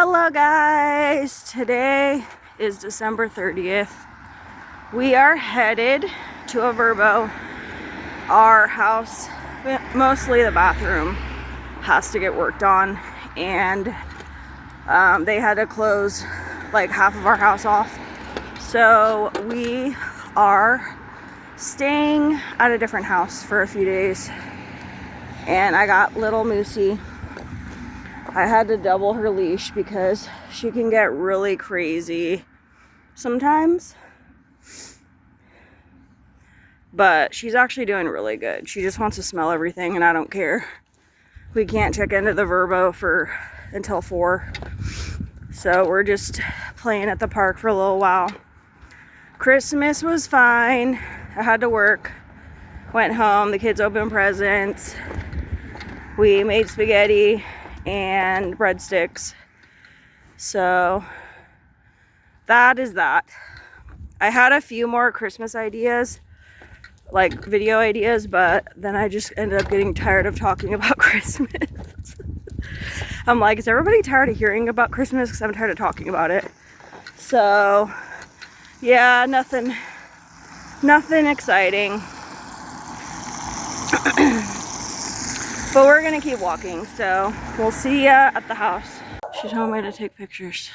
Hello guys, today is December 30th. We are headed to a Vrbo. Our house, mostly the bathroom, has to get worked on, and they had to close like half of our house off. So we are staying at a different house for a few days, and I got little Moosey. I had to double her leash because she can get really crazy sometimes. But she's actually doing really good. She just wants to smell everything, and I don't care. We can't check into the Vrbo until 4. So we're just playing at the park for a little while. Christmas was fine. I had to work. Went home. The kids opened presents. We made spaghetti and breadsticks. So that is that. I had a few more Christmas ideas, like video ideas, but then I just ended up getting tired of talking about Christmas. I'm like, is everybody tired of hearing about Christmas? Because I'm tired of talking about it. So yeah, nothing exciting. But we're gonna keep walking, so we'll see ya at the house. She told me to take pictures.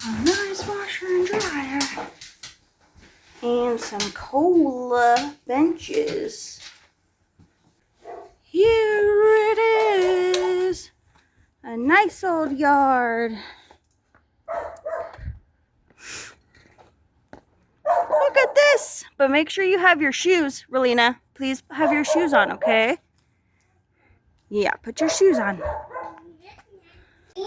A nice washer and dryer. And some cola benches. Here it is. A nice old yard. Look at this. But make sure you have your shoes, Relina. Please have your shoes on, okay? Yeah, put your shoes on. Yeah.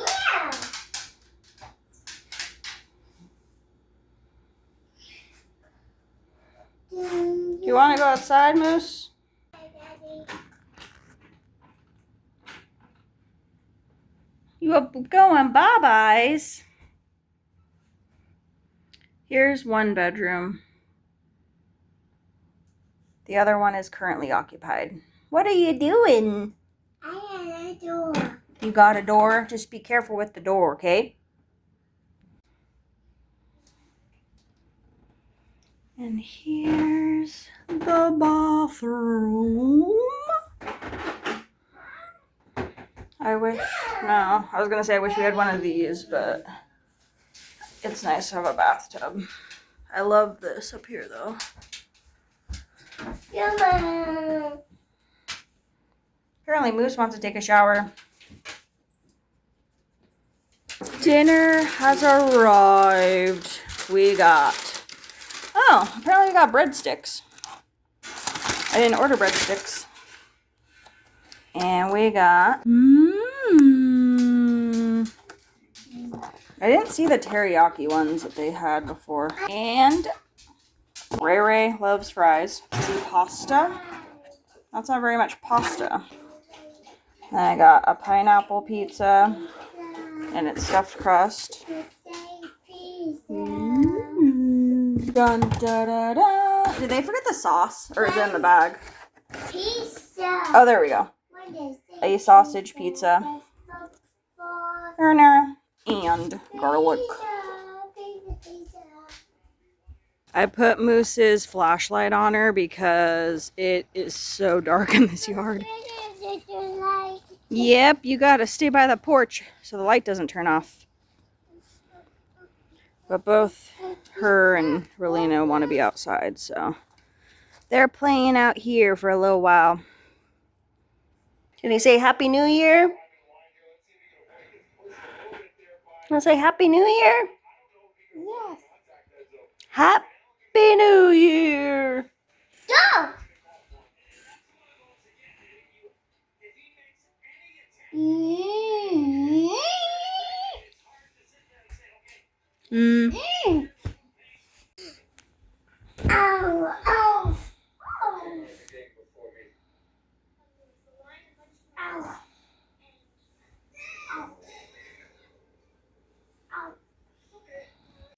Do you want to go outside, Moose? You up going bye-byes. Here's one bedroom. The other one is currently occupied. What are you doing? I have a door. You got a door? Just be careful with the door, okay? And here's the bathroom. I wish we had one of these, but it's nice to have a bathtub. I love this up here though. Mama. Apparently Moose wants to take a shower. Dinner has arrived. Apparently we got breadsticks. I didn't order breadsticks. And we got I didn't see the teriyaki ones that they had before. And Ray Ray loves fries. Pasta. That's not very much pasta. Then I got a pineapple pizza, and it's stuffed crust. Dun, da, da, da. Did they forget the sauce, or is it in the bag? Pizza. Oh, there we go. A sausage pizza. And garlic. I put Moose's flashlight on her because it is so dark in this yard. Yep, you gotta stay by the porch so the light doesn't turn off. But both her and Relina want to be outside, so they're playing out here for a little while. Can you say Happy New Year? Can I say Happy New Year? Yes. Happy New Year! Go. Ow.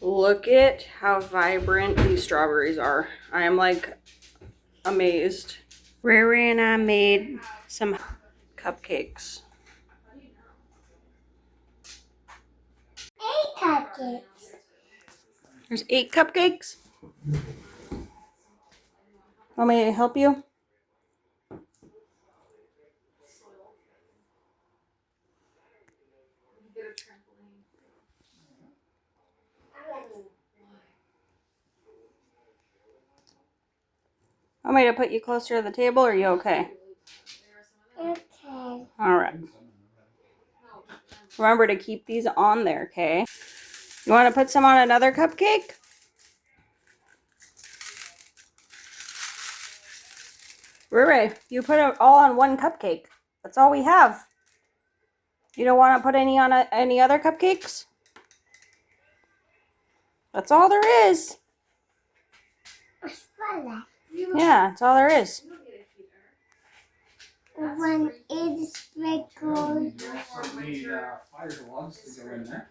Look at how vibrant these strawberries are. I am like amazed. Riri and I made some cupcakes. 8 cupcakes. There's 8 cupcakes. Want me to help you? Want me to put you closer to the table, or are you okay? Okay. Alright. Remember to keep these on there, okay? You want to put some on another cupcake? Riri, you put it all on one cupcake. That's all we have. You don't want to put any on any other cupcakes? That's all there is. Yeah, that's all there is. When it sprinkles. Need fire logs to go in there.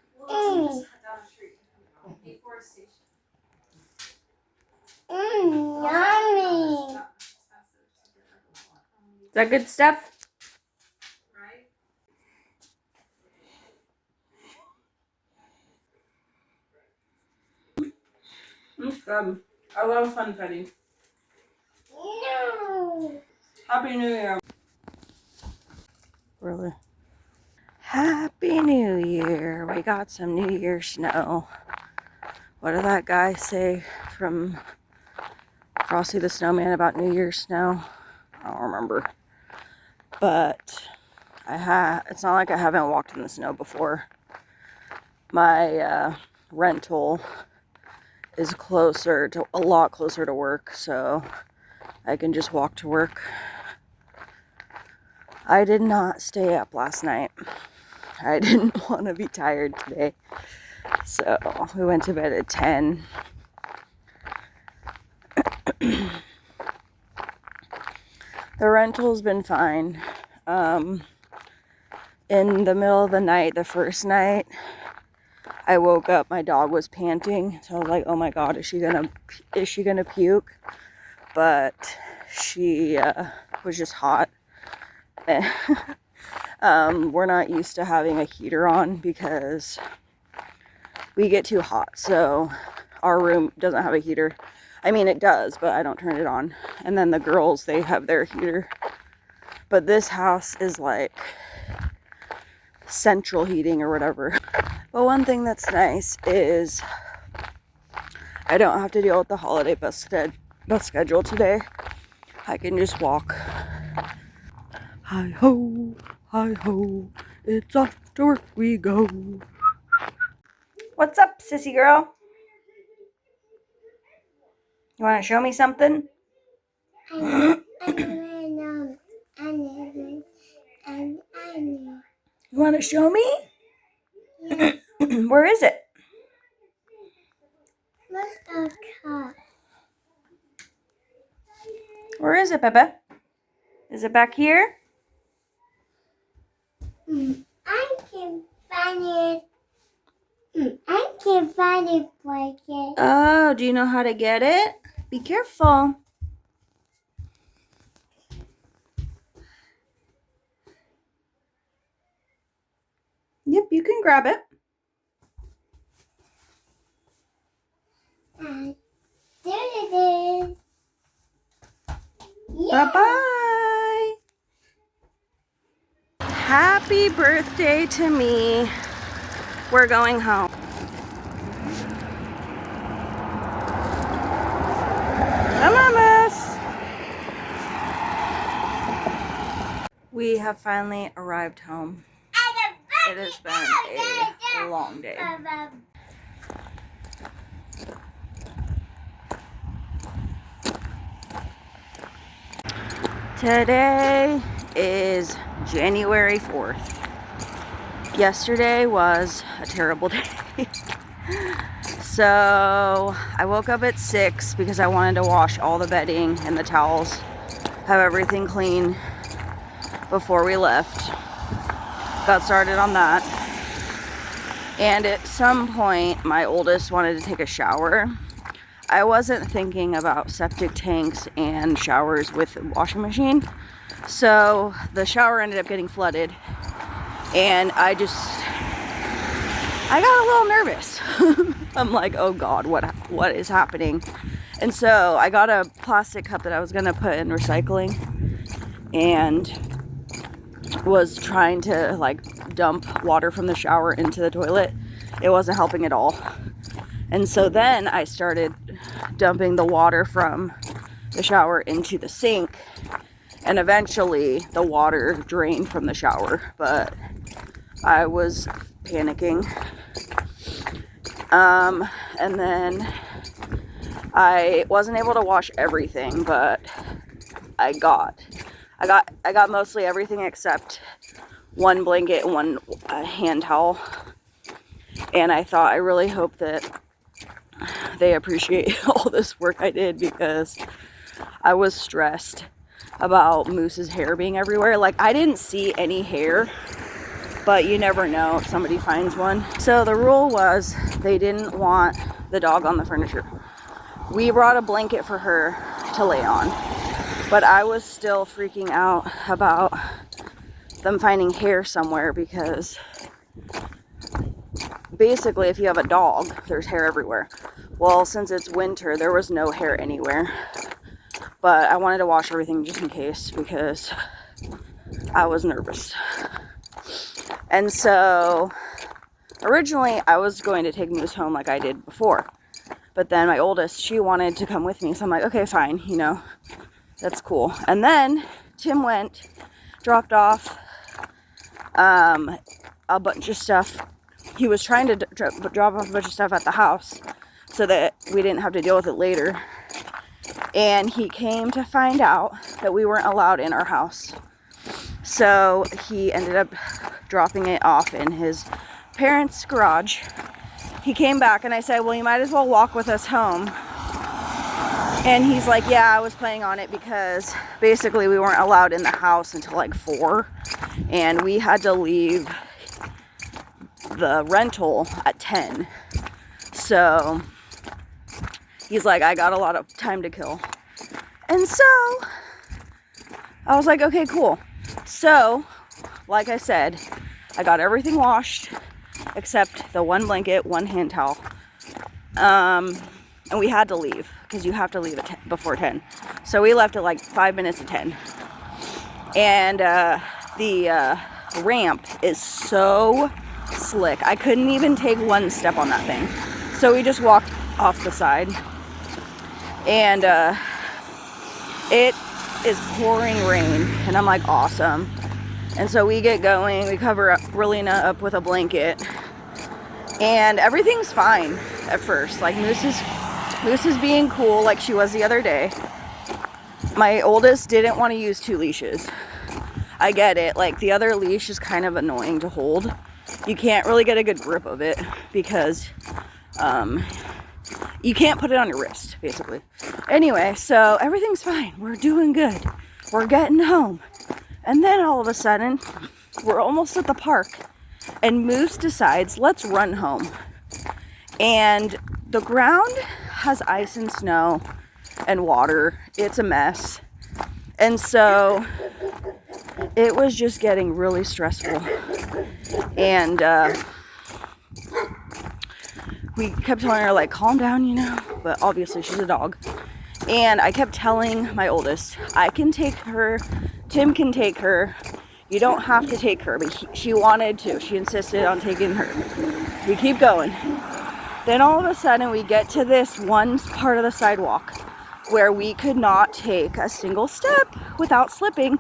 Yummy. Is that good stuff? It's good. I love funfetti. No. Happy New Year. Really? Happy New Year. We got some New Year snow. What did that guy say from Frosty the Snowman about New Year's snow? I don't remember. But it's not like I haven't walked in the snow before. My rental is a lot closer to work, so I can just walk to work. I did not stay up last night. I didn't want to be tired today. So we went to bed at 10. The rental's been fine. In the middle of the night, the first night, I woke up, my dog was panting. So I was like, oh my God, is she gonna puke? But she was just hot. We're not used to having a heater on because we get too hot. So our room doesn't have a heater. I mean, it does, but I don't turn it on. And then the girls, they have their heater. But this house is like central heating or whatever. But one thing that's nice is I don't have to deal with the holiday bus schedule today. I can just walk. Hi ho, it's off to work we go. What's up, sissy girl? You want to show me something? I You want to show me? Yes. Where is it? What's a cup? Where is it, Pepe? Is it back here? I can find it. I can find it, blanket. Oh, do you know how to get it? Be careful. Yep, you can grab it. There it is. Yeah. Bye-bye. Happy birthday to me. We're going home. Come on, Miss. We have finally arrived home. It has been a long day. Today is January 4th. Yesterday was a terrible day. So I woke up at 6 because I wanted to wash all the bedding and the towels, have everything clean before we left. Got started on that. And at some point, my oldest wanted to take a shower. I wasn't thinking about septic tanks and showers with a washing machine. So the shower ended up getting flooded. And I got a little nervous. I'm like, oh God, what is happening? And so I got a plastic cup that I was gonna put in recycling and was trying to like dump water from the shower into the toilet. It wasn't helping at all. And so then I started dumping the water from the shower into the sink, and eventually the water drained from the shower, but I was panicking. And then I wasn't able to wash everything, but I got mostly everything except one blanket and one hand towel. And I thought, I really hope that they appreciate all this work I did, because I was stressed about Moose's hair being everywhere. Like, I didn't see any hair, but you never know if somebody finds one. So the rule was they didn't want the dog on the furniture. We brought a blanket for her to lay on, but I was still freaking out about them finding hair somewhere, because basically if you have a dog, there's hair everywhere. Well, since it's winter, there was no hair anywhere, but I wanted to wash everything just in case, because I was nervous. And so originally I was going to take Moose home like I did before, but then my oldest, she wanted to come with me, so I'm like, okay, fine, you know, that's cool. And then Tim went, dropped off a bunch of stuff. He was trying to drop off a bunch of stuff at the house so that we didn't have to deal with it later. And he came to find out that we weren't allowed in our house. So he ended up dropping it off in his parents' garage. He came back and I said, well, you might as well walk with us home. And he's like, yeah, I was planning on it, because basically we weren't allowed in the house until like 4. And we had to leave the rental at 10. So he's like, I got a lot of time to kill. And so I was like, okay, cool. So, like I said, I got everything washed except the one blanket, one hand towel. And we had to leave, because you have to leave at before 10. So we left at like 5 minutes to 10. And the ramp is so slick. I couldn't even take one step on that thing. So we just walked off the side. And it is pouring rain. And I'm like, awesome. And so we get going. We cover Relina up with a blanket. And everything's fine at first. Like, Moose is being cool like she was the other day. My oldest didn't want to use 2 leashes. I get it. Like, the other leash is kind of annoying to hold. You can't really get a good grip of it, because you can't put it on your wrist, basically. Anyway, so everything's fine. We're doing good. We're getting home. And then all of a sudden, we're almost at the park, and Moose decides, let's run home. And the ground has ice and snow and water. It's a mess. And so it was just getting really stressful. And we kept telling her, like, calm down, you know, but obviously she's a dog. And I kept telling my oldest, I can take her, Tim can take her, you don't have to take her. But she wanted to. She insisted on taking her. We keep going. Then all of a sudden we get to this one part of the sidewalk where we could not take a single step without slipping,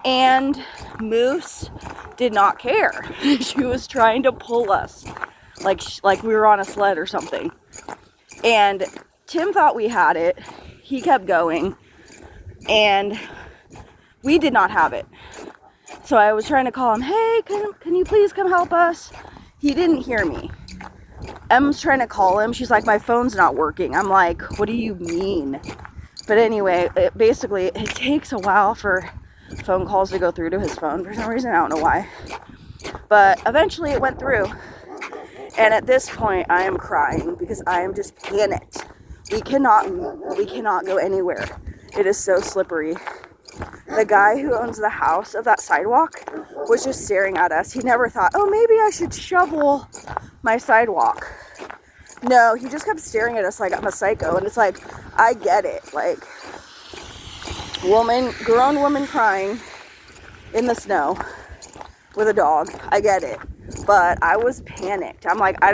and Moose did not care. She was trying to pull us like we were on a sled or something. And Tim thought we had it. He kept going, and we did not have it. So I was trying to call him, hey, can you please come help us? He didn't hear me. Em's trying to call him. She's like, my phone's not working. I'm like, what do you mean? But anyway, it takes a while for phone calls to go through to his phone for some reason. I don't know why. But eventually it went through. And at this point, I am crying because I am just panicked. We cannot go anywhere. It is so slippery. The guy who owns the house of that sidewalk was just staring at us. He never thought, oh, maybe I should shovel my sidewalk. No, he just kept staring at us like I'm a psycho. And it's like, I get it. Like, grown woman crying in the snow with a dog. I get it. But I was panicked. I'm like, I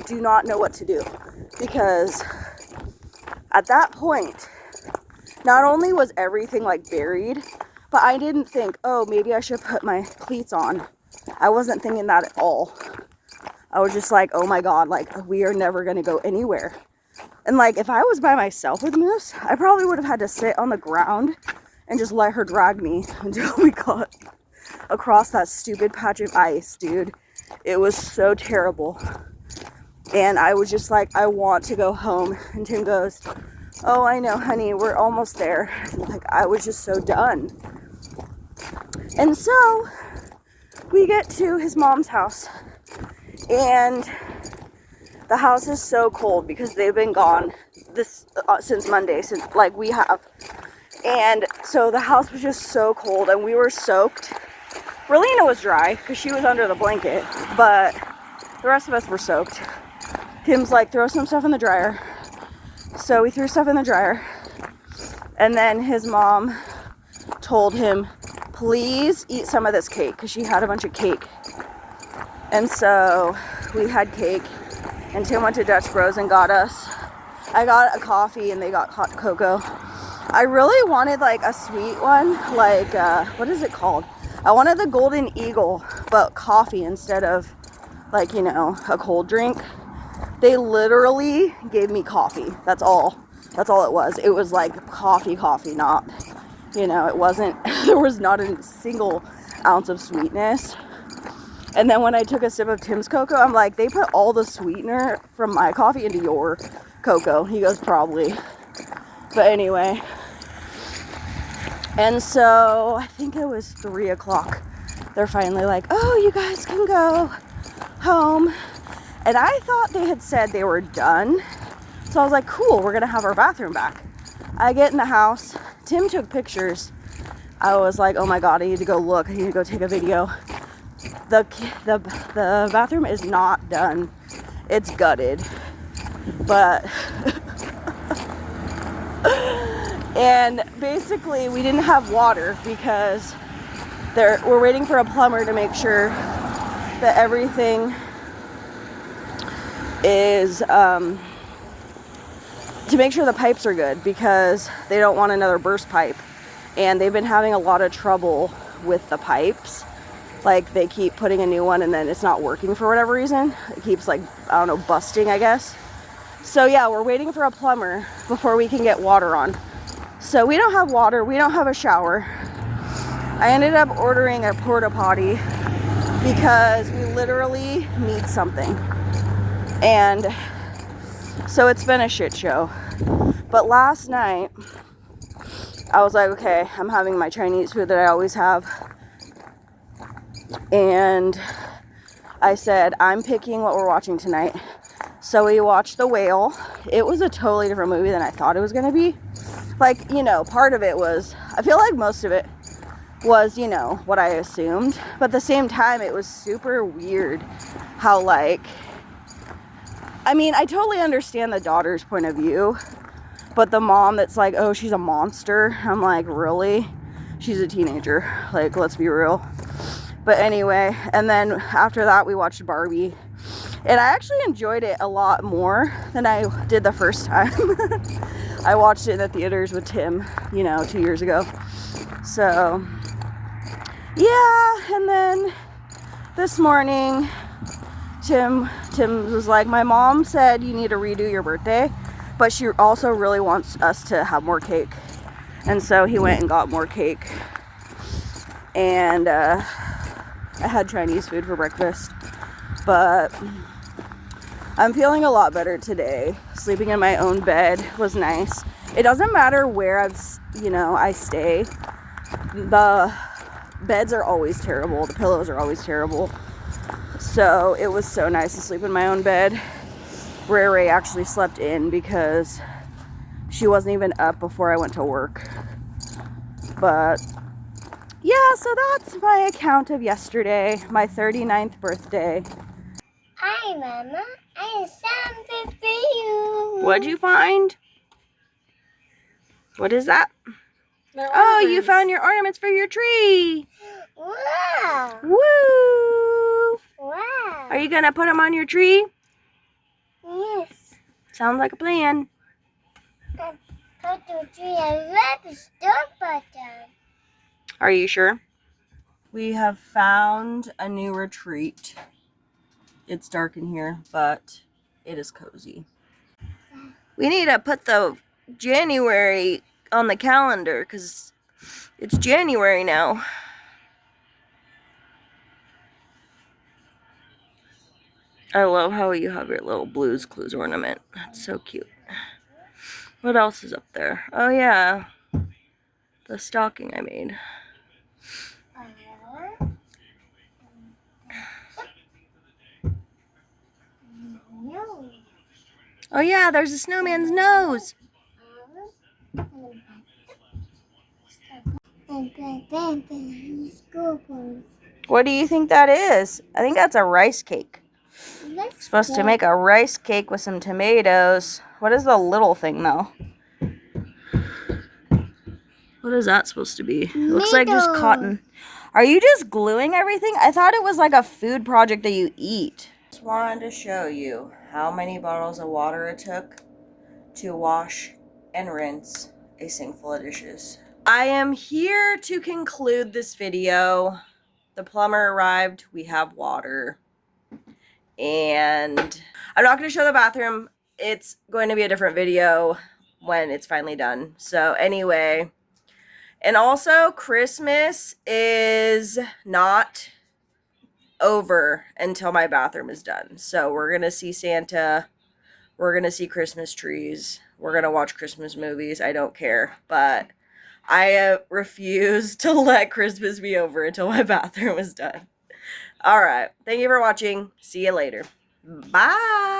do not know what to do. Because at that point, not only was everything like buried, but I didn't think, oh, maybe I should put my cleats on. I wasn't thinking that at all. I was just like, oh my God, like we are never going to go anywhere. And like, if I was by myself with Moose, I probably would have had to sit on the ground and just let her drag me until we got across that stupid patch of ice, dude. It was so terrible. And I was just like, I want to go home. And Tim goes, oh, I know, honey, we're almost there. Like, I was just so done. And so we get to his mom's house. And the house is so cold because they've been gone since Monday, since like we have. And so the house was just so cold and we were soaked. Relina was dry because she was under the blanket, but the rest of us were soaked. Tim's like, throw some stuff in the dryer. So we threw stuff in the dryer. And then his mom told him, please eat some of this cake, because she had a bunch of cake. And so we had cake. And Tim went to Dutch Bros and I got a coffee and they got hot cocoa. I really wanted like a sweet one, like, what is it called? I wanted the Golden Eagle, but coffee instead of like, you know, a cold drink. They literally gave me coffee. That's all it was. It was like coffee, not, you know, it wasn't, there was not a single ounce of sweetness. And then when I took a sip of Tim's cocoa, I'm like, they put all the sweetener from my coffee into your cocoa. He goes, probably. But anyway. And so I think it was 3 o'clock. They're finally like, oh, you guys can go home. And I thought they had said they were done. So I was like, cool, we're gonna have our bathroom back. I get in the house. Tim took pictures. I was like, oh my God, I need to go look. I need to go take a video. The bathroom is not done. It's gutted. But and basically we didn't have water because we're waiting for a plumber to make sure that everything is to make sure the pipes are good, because they don't want another burst pipe, and they've been having a lot of trouble with the pipes. Like, they keep putting a new one and then it's not working for whatever reason. It keeps, like, I don't know, busting, I guess. So yeah, we're waiting for a plumber before we can get water on. So we don't have water, we don't have a shower. I ended up ordering a porta potty because we literally need something. And so it's been a shit show. But last night, I was like, okay, I'm having my Chinese food that I always have. And I said, I'm picking what we're watching tonight. So we watched The Whale. It was a totally different movie than I thought it was going to be. Like, you know, part of it was, I feel like most of it was, you know, what I assumed. But at the same time, it was super weird how, like, I mean, I totally understand the daughter's point of view, but the mom that's like, oh, she's a monster. I'm like, really? She's a teenager. Like, let's be real. But anyway, and then after that, we watched Barbie. And I actually enjoyed it a lot more than I did the first time. I watched it in the theaters with Tim, you know, 2 years ago. So, yeah, and then this morning, Tim was like, my mom said you need to redo your birthday, but she also really wants us to have more cake. And so he went and got more cake. And I had Chinese food for breakfast. But I'm feeling a lot better today. Sleeping in my own bed was nice. It doesn't matter where I stay. The beds are always terrible. The pillows are always terrible. So it was so nice to sleep in my own bed. Ray Ray actually slept in because she wasn't even up before I went to work. But yeah, so that's my account of yesterday, my 39th birthday. Hi, Mama. I have something for you. What'd you find? What is that? Oh, you found your ornaments for your tree. Wow. Woo! Wow. Are you gonna put them on your tree? Yes. Sounds like a plan. Put the tree and let the stop button. Are you sure? We have found a new retreat. It's dark in here, but it is cozy. We need to put the January on the calendar because it's January now. I love how you have your little Blue's Clues ornament. That's so cute. What else is up there? Oh yeah, the stocking I made. No. Oh yeah, there's a snowman's nose. What do you think that is? I think that's a rice cake. Supposed to make a rice cake with some tomatoes. What is the little thing though? What is that supposed to be? It looks like just cotton. Are you just gluing everything? I thought it was like a food project that you eat. Just wanted to show you how many bottles of water it took to wash and rinse a sink full of dishes. I am here to conclude this video. The plumber arrived. We have water. And I'm not going to show the bathroom. It's going to be a different video when it's finally done. So anyway, and also Christmas is not over until my bathroom is done. So we're going to see Santa. We're going to see Christmas trees. We're going to watch Christmas movies. I don't care. But I refuse to let Christmas be over until my bathroom is done. All right. Thank you for watching. See you later. Bye.